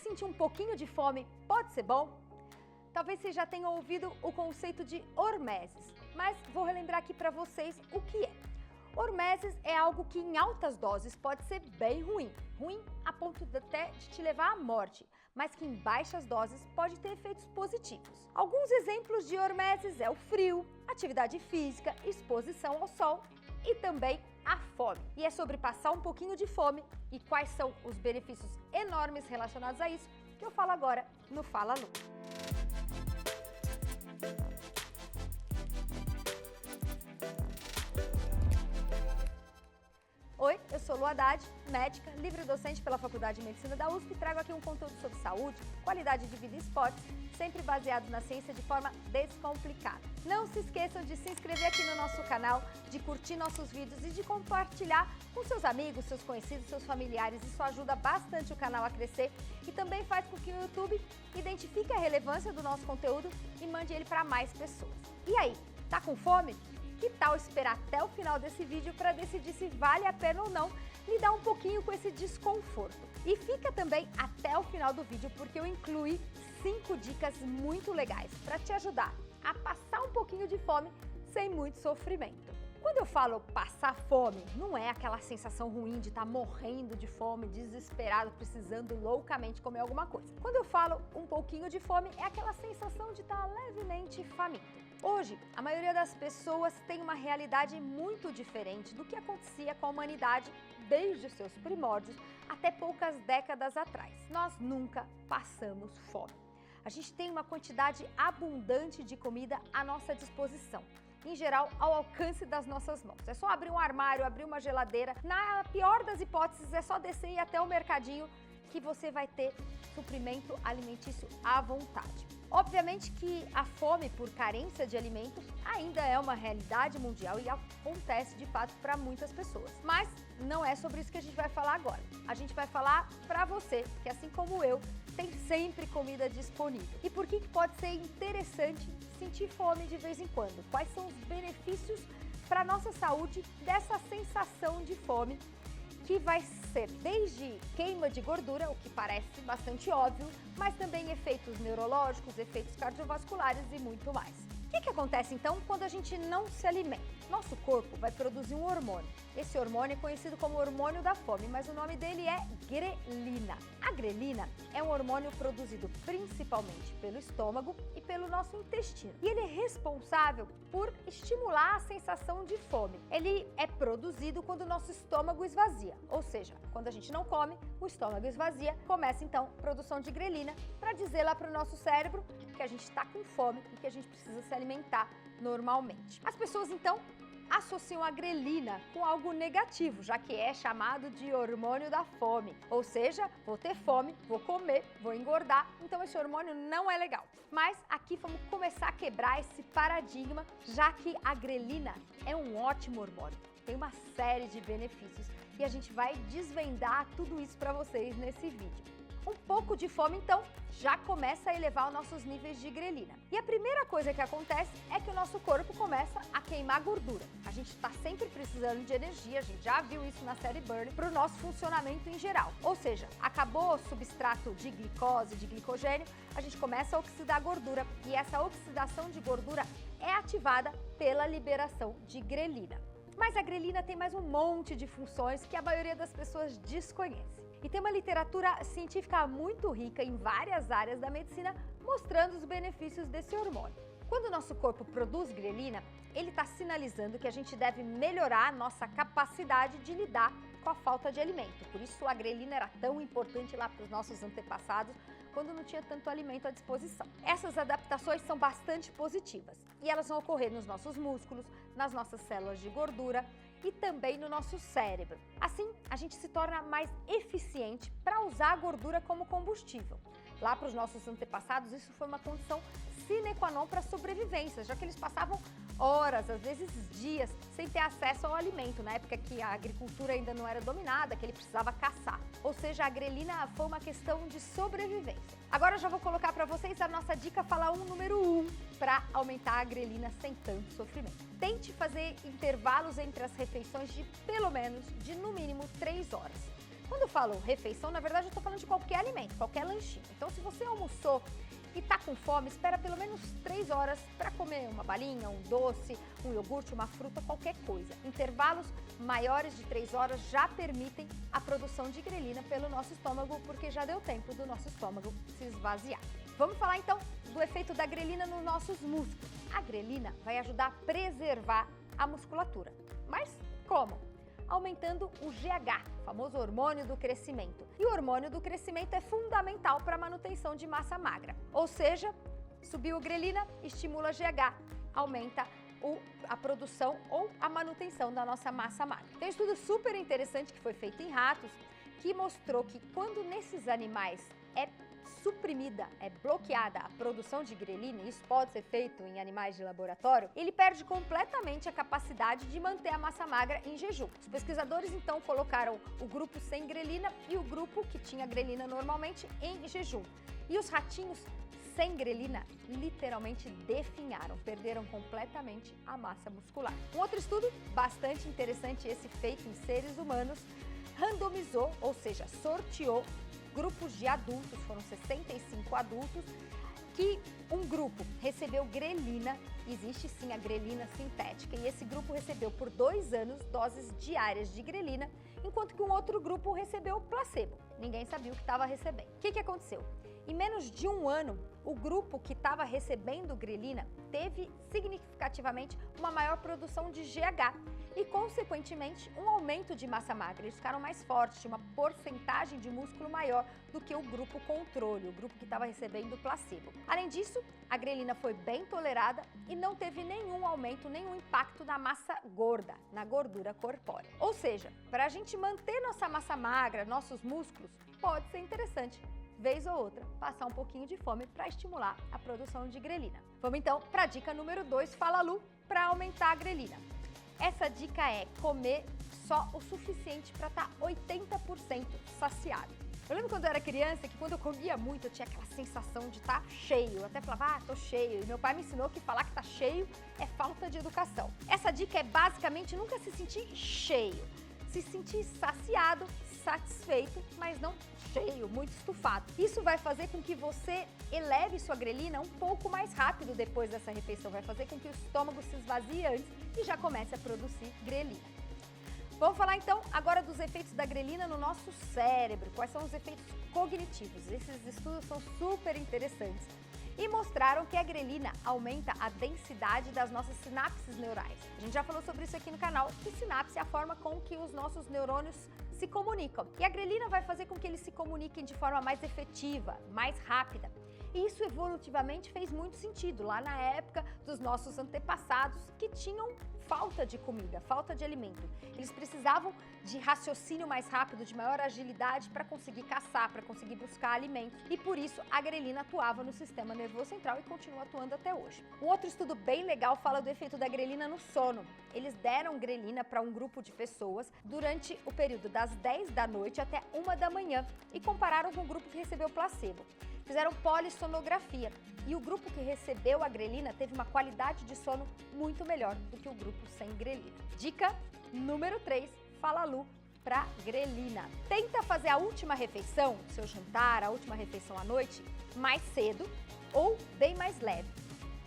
sentir um pouquinho de fome pode ser bom? Talvez você já tenha ouvido o conceito de hormeses, mas vou relembrar aqui para vocês o que é. Hormeses é algo que em altas doses pode ser bem ruim, a ponto até de te levar à morte, mas que em baixas doses pode ter efeitos positivos. Alguns exemplos de hormeses é o frio, atividade física, exposição ao sol e também a fome. E é sobre passar um pouquinho de fome e quais são os benefícios enormes relacionados a isso que eu falo agora no Fala Lu. Oi, eu sou Lu Haddad, médica, livre-docente pela Faculdade de Medicina da USP e trago aqui um conteúdo sobre saúde, qualidade de vida e esportes, sempre baseado na ciência de forma descomplicada. Não se esqueçam de se inscrever aqui no nosso canal, de curtir nossos vídeos e de compartilhar com seus amigos, seus conhecidos, seus familiares. Isso ajuda bastante o canal a crescer e também faz com que o YouTube identifique a relevância do nosso conteúdo e mande ele para mais pessoas. E aí, tá com fome? Que tal esperar até o final desse vídeo para decidir se vale a pena ou não lidar um pouquinho com esse desconforto? E fica também até o final do vídeo porque eu incluí 5 dicas muito legais para te ajudar a passar um pouquinho de fome sem muito sofrimento. Quando eu falo passar fome, não é aquela sensação ruim de estar morrendo de fome, desesperado, precisando loucamente comer alguma coisa. Quando eu falo um pouquinho de fome, é aquela sensação de estar levemente faminto. Hoje, a maioria das pessoas tem uma realidade muito diferente do que acontecia com a humanidade desde os seus primórdios até poucas décadas atrás. Nós nunca passamos fome. A gente tem uma quantidade abundante de comida à nossa disposição. Em geral, ao alcance das nossas mãos. É só abrir um armário, abrir uma geladeira. Na pior das hipóteses, é só descer e ir até o mercadinho que você vai ter suprimento alimentício à vontade. Obviamente que a fome por carência de alimentos ainda é uma realidade mundial e acontece de fato para muitas pessoas. Mas não é sobre isso que a gente vai falar agora. A gente vai falar para você, que assim como eu, tem sempre comida disponível. E por que pode ser interessante sentir fome de vez em quando? Quais são os benefícios para a nossa saúde dessa sensação de fome, que vai ser desde queima de gordura, o que parece bastante óbvio, mas também efeitos neurológicos, efeitos cardiovasculares e muito mais. O que acontece então quando a gente não se alimenta? Nosso corpo vai produzir um hormônio. Esse hormônio é conhecido como hormônio da fome, mas o nome dele é grelina. A grelina é um hormônio produzido principalmente pelo estômago e pelo nosso intestino. E ele é responsável por estimular a sensação de fome. Ele é produzido quando o nosso estômago esvazia, ou seja, quando a gente não come, o estômago esvazia, começa então a produção de grelina para dizer lá para o nosso cérebro que a gente está com fome e que a gente precisa se alimentar normalmente. As pessoas então associam a grelina com algo negativo, já que é chamado de hormônio da fome. Ou seja, vou ter fome, vou comer, vou engordar, então esse hormônio não é legal. Mas aqui vamos começar a quebrar esse paradigma, já que a grelina é um ótimo hormônio. Tem uma série de benefícios e a gente vai desvendar tudo isso para vocês nesse vídeo. Um pouco de fome, então, já começa a elevar os nossos níveis de grelina. E a primeira coisa que acontece é que o nosso corpo começa a queimar gordura. A gente está sempre precisando de energia, a gente já viu isso na série Burn, para o nosso funcionamento em geral. Ou seja, acabou o substrato de glicose, de glicogênio, a gente começa a oxidar gordura e essa oxidação de gordura é ativada pela liberação de grelina. Mas a grelina tem mais um monte de funções que a maioria das pessoas desconhece. E tem uma literatura científica muito rica em várias áreas da medicina mostrando os benefícios desse hormônio. Quando o nosso corpo produz grelina, ele está sinalizando que a gente deve melhorar a nossa capacidade de lidar com a falta de alimento. Por isso a grelina era tão importante lá para os nossos antepassados, quando não tinha tanto alimento à disposição. Essas adaptações são bastante positivas e elas vão ocorrer nos nossos músculos, nas nossas células de gordura e também no nosso cérebro. Assim, a gente se torna mais eficiente para usar a gordura como combustível. Lá para os nossos antepassados, isso foi uma condição sine qua non para a sobrevivência, já que eles passavam horas, às vezes dias, sem ter acesso ao alimento, na época que a agricultura ainda não era dominada, que ele precisava caçar. Ou seja, a grelina foi uma questão de sobrevivência. Agora eu já vou colocar para vocês a nossa dica Fala 1 número 1 para aumentar a grelina sem tanto sofrimento. Tente fazer intervalos entre as refeições de pelo menos, no mínimo, 3 horas. Quando eu falo refeição, na verdade eu estou falando de qualquer alimento, qualquer lanchinho. Então, se você almoçou e está com fome, espera pelo menos 3 horas para comer uma balinha, um doce, um iogurte, uma fruta, qualquer coisa. Intervalos maiores de 3 horas já permitem a produção de grelina pelo nosso estômago, porque já deu tempo do nosso estômago se esvaziar. Vamos falar então do efeito da grelina nos nossos músculos. A grelina vai ajudar a preservar a musculatura. Mas como? Aumentando o GH, famoso hormônio do crescimento. E o hormônio do crescimento é fundamental para a manutenção de massa magra. Ou seja, subiu a grelina, estimula GH, aumenta a produção ou a manutenção da nossa massa magra. Tem um estudo super interessante que foi feito em ratos, que mostrou que quando nesses animais é suprimida, é bloqueada a produção de grelina, e isso pode ser feito em animais de laboratório, ele perde completamente a capacidade de manter a massa magra em jejum. Os pesquisadores então colocaram o grupo sem grelina e o grupo que tinha grelina normalmente em jejum. E os ratinhos sem grelina literalmente definharam, perderam completamente a massa muscular. Um outro estudo bastante interessante, esse feito em seres humanos, randomizou, ou seja, sorteou grupos de adultos, foram 65 adultos, que um grupo recebeu grelina, existe sim a grelina sintética, e esse grupo recebeu por 2 anos doses diárias de grelina, enquanto que um outro grupo recebeu placebo. Ninguém sabia o que estava recebendo. O que aconteceu? Em menos de 1 ano, o grupo que estava recebendo grelina teve significativamente uma maior produção de GH e, consequentemente, um aumento de massa magra. Eles ficaram mais fortes, tinha uma porcentagem de músculo maior do que o grupo controle, o grupo que estava recebendo placebo. Além disso, a grelina foi bem tolerada e não teve nenhum aumento, nenhum impacto na massa gorda, na gordura corpórea. Ou seja, para a gente manter nossa massa magra, nossos músculos, pode ser interessante, vez ou outra, passar um pouquinho de fome para estimular a produção de grelina. Vamos então para a dica número 2, Fala Lu, para aumentar a grelina. Essa dica é comer só o suficiente para estar 80% saciado. Eu lembro quando eu era criança que quando eu comia muito eu tinha aquela sensação de estar cheio. Eu até falava, tô cheio. E meu pai me ensinou que falar que tá cheio é falta de educação. Essa dica é basicamente nunca se sentir cheio. Se sentir saciado, satisfeito, mas não cheio, muito estufado. Isso vai fazer com que você eleve sua grelina um pouco mais rápido depois dessa refeição. Vai fazer com que o estômago se esvazie antes e já comece a produzir grelina. Vamos falar então agora dos efeitos da grelina no nosso cérebro. Quais são os efeitos cognitivos? Esses estudos são super interessantes e mostraram que a grelina aumenta a densidade das nossas sinapses neurais. A gente já falou sobre isso aqui no canal, que sinapse é a forma com que os nossos neurônios se comunicam. E a grelina vai fazer com que eles se comuniquem de forma mais efetiva, mais rápida. E isso evolutivamente fez muito sentido lá na época dos nossos antepassados que tinham falta de comida, falta de alimento. Eles precisavam de raciocínio mais rápido, de maior agilidade para conseguir caçar, para conseguir buscar alimentos. E por isso a grelina atuava no sistema nervoso central e continua atuando até hoje. Um outro estudo bem legal fala do efeito da grelina no sono. Eles deram grelina para um grupo de pessoas durante o período das 10 da noite até 1 da manhã e compararam com o grupo que recebeu placebo. Fizeram polissonografia e o grupo que recebeu a grelina teve uma qualidade de sono muito melhor do que o grupo sem grelina. Dica número 3, Fala Lu para grelina. Tenta fazer a última refeição, seu jantar, a última refeição à noite, mais cedo ou bem mais leve.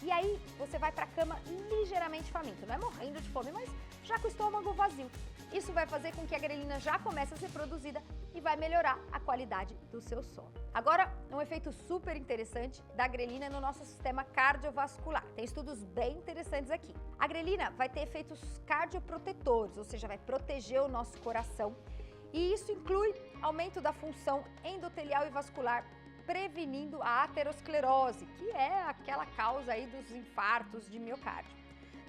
E aí você vai para a cama ligeiramente faminto, não é morrendo de fome, mas já com o estômago vazio. Isso vai fazer com que a grelina já comece a ser produzida e vai melhorar a qualidade do seu sono. Agora, um efeito super interessante da grelina no nosso sistema cardiovascular. Tem estudos bem interessantes aqui. A grelina vai ter efeitos cardioprotetores, ou seja, vai proteger o nosso coração. E isso inclui aumento da função endotelial e vascular, prevenindo a aterosclerose, que é aquela causa aí dos infartos de miocárdio.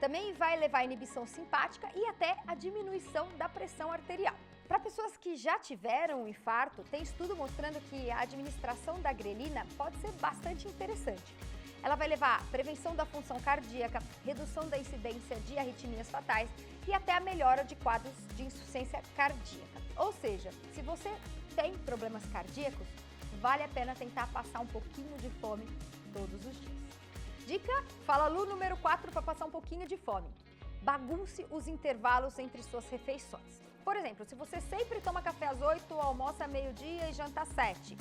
Também vai levar à inibição simpática e até a diminuição da pressão arterial. Para pessoas que já tiveram um infarto, tem estudo mostrando que a administração da grelina pode ser bastante interessante. Ela vai levar à prevenção da função cardíaca, redução da incidência de arritmias fatais e até a melhora de quadros de insuficiência cardíaca. Ou seja, se você tem problemas cardíacos, vale a pena tentar passar um pouquinho de fome todos os dias. Dica Fala Lu número 4 para passar um pouquinho de fome. Bagunce os intervalos entre suas refeições. Por exemplo, se você sempre toma café às 8, almoça meio-dia e janta às 7,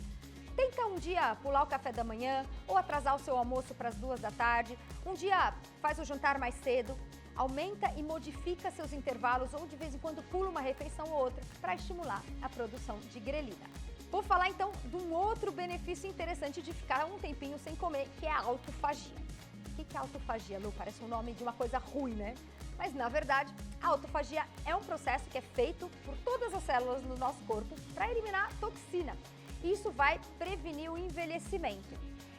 tenta um dia pular o café da manhã ou atrasar o seu almoço para as 2 da tarde. Um dia faz o jantar mais cedo, aumenta e modifica seus intervalos ou de vez em quando pula uma refeição ou outra para estimular a produção de grelina. Vou falar então de um outro benefício interessante de ficar um tempinho sem comer, que é a autofagia. O que é autofagia, Lu? Parece um nome de uma coisa ruim, né? Mas, na verdade, a autofagia é um processo que é feito por todas as células do nosso corpo para eliminar toxina. Isso vai prevenir o envelhecimento.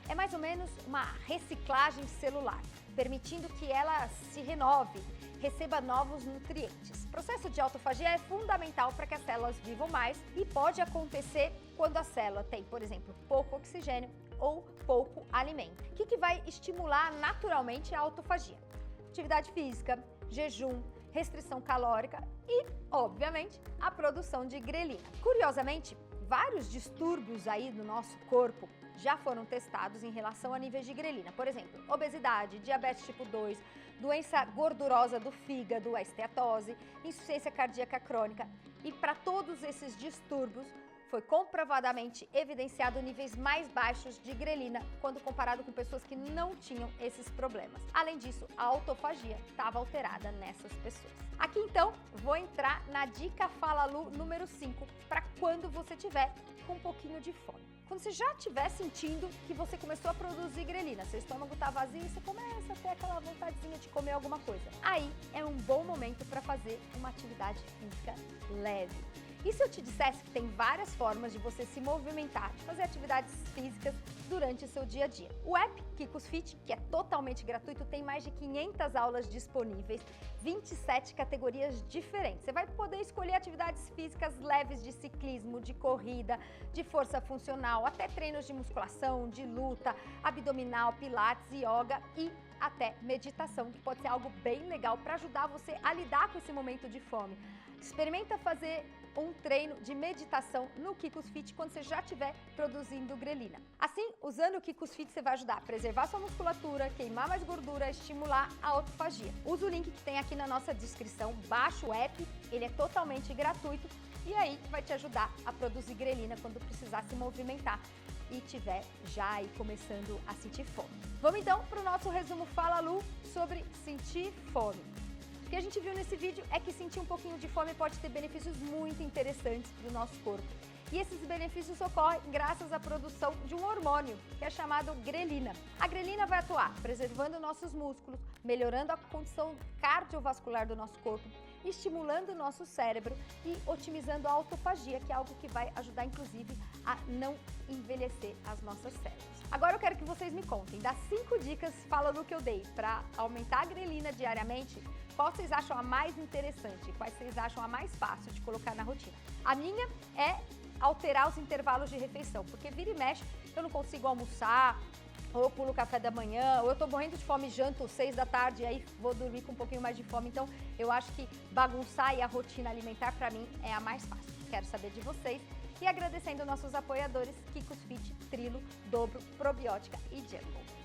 É mais ou menos uma reciclagem celular, permitindo que ela se renove, receba novos nutrientes. O processo de autofagia é fundamental para que as células vivam mais e pode acontecer quando a célula tem, por exemplo, pouco oxigênio ou pouco alimento. O que vai estimular naturalmente a autofagia? Atividade física, jejum, restrição calórica e, obviamente, a produção de grelina. Curiosamente, vários distúrbios aí no nosso corpo já foram testados em relação a níveis de grelina. Por exemplo, obesidade, diabetes tipo 2, doença gordurosa do fígado, a esteatose, insuficiência cardíaca crônica. E para todos esses distúrbios, foi comprovadamente evidenciado níveis mais baixos de grelina quando comparado com pessoas que não tinham esses problemas. Além disso, a autofagia estava alterada nessas pessoas. Aqui então, vou entrar na dica Fala Lu número 5 para quando você tiver com um pouquinho de fome. Quando você já estiver sentindo que você começou a produzir grelina, seu estômago está vazio e você começa a ter aquela vontadezinha de comer alguma coisa. Aí é um bom momento para fazer uma atividade física leve. E se eu te dissesse que tem várias formas de você se movimentar, fazer atividades físicas durante o seu dia a dia? O app Kikos Fit, que é totalmente gratuito, tem mais de 500 aulas disponíveis, 27 categorias diferentes. Você vai poder escolher atividades físicas leves de ciclismo, de corrida, de força funcional, até treinos de musculação, de luta, abdominal, pilates, yoga e até meditação, que pode ser algo bem legal para ajudar você a lidar com esse momento de fome. Experimenta fazer um treino de meditação no Kikos Fit quando você já estiver produzindo grelina. Assim, usando o Kikos Fit, você vai ajudar a preservar sua musculatura, queimar mais gordura, estimular a autofagia. Usa o link que tem aqui na nossa descrição, baixa o app, ele é totalmente gratuito e aí vai te ajudar a produzir grelina quando precisar se movimentar e tiver já aí começando a sentir fome. Vamos então para o nosso resumo Fala Lu sobre sentir fome. O que a gente viu nesse vídeo é que sentir um pouquinho de fome pode ter benefícios muito interessantes para o nosso corpo. E esses benefícios ocorrem graças à produção de um hormônio, que é chamado grelina. A grelina vai atuar preservando nossos músculos, melhorando a condição cardiovascular do nosso corpo, estimulando o nosso cérebro e otimizando a autofagia, que é algo que vai ajudar, inclusive, a não envelhecer as nossas células. Agora eu quero que vocês me contem, das 5 dicas falando que eu dei para aumentar a grelina diariamente, qual vocês acham a mais interessante? Quais vocês acham a mais fácil de colocar na rotina? A minha é alterar os intervalos de refeição, porque vira e mexe, eu não consigo almoçar, ou eu pulo o café da manhã, ou eu tô morrendo de fome e janto 6 da tarde e aí vou dormir com um pouquinho mais de fome. Então, eu acho que bagunçar e a rotina alimentar para mim é a mais fácil. Quero saber de vocês e agradecendo nossos apoiadores Kikos Fit, Trilo, Dobro, Probiótica e Jungle.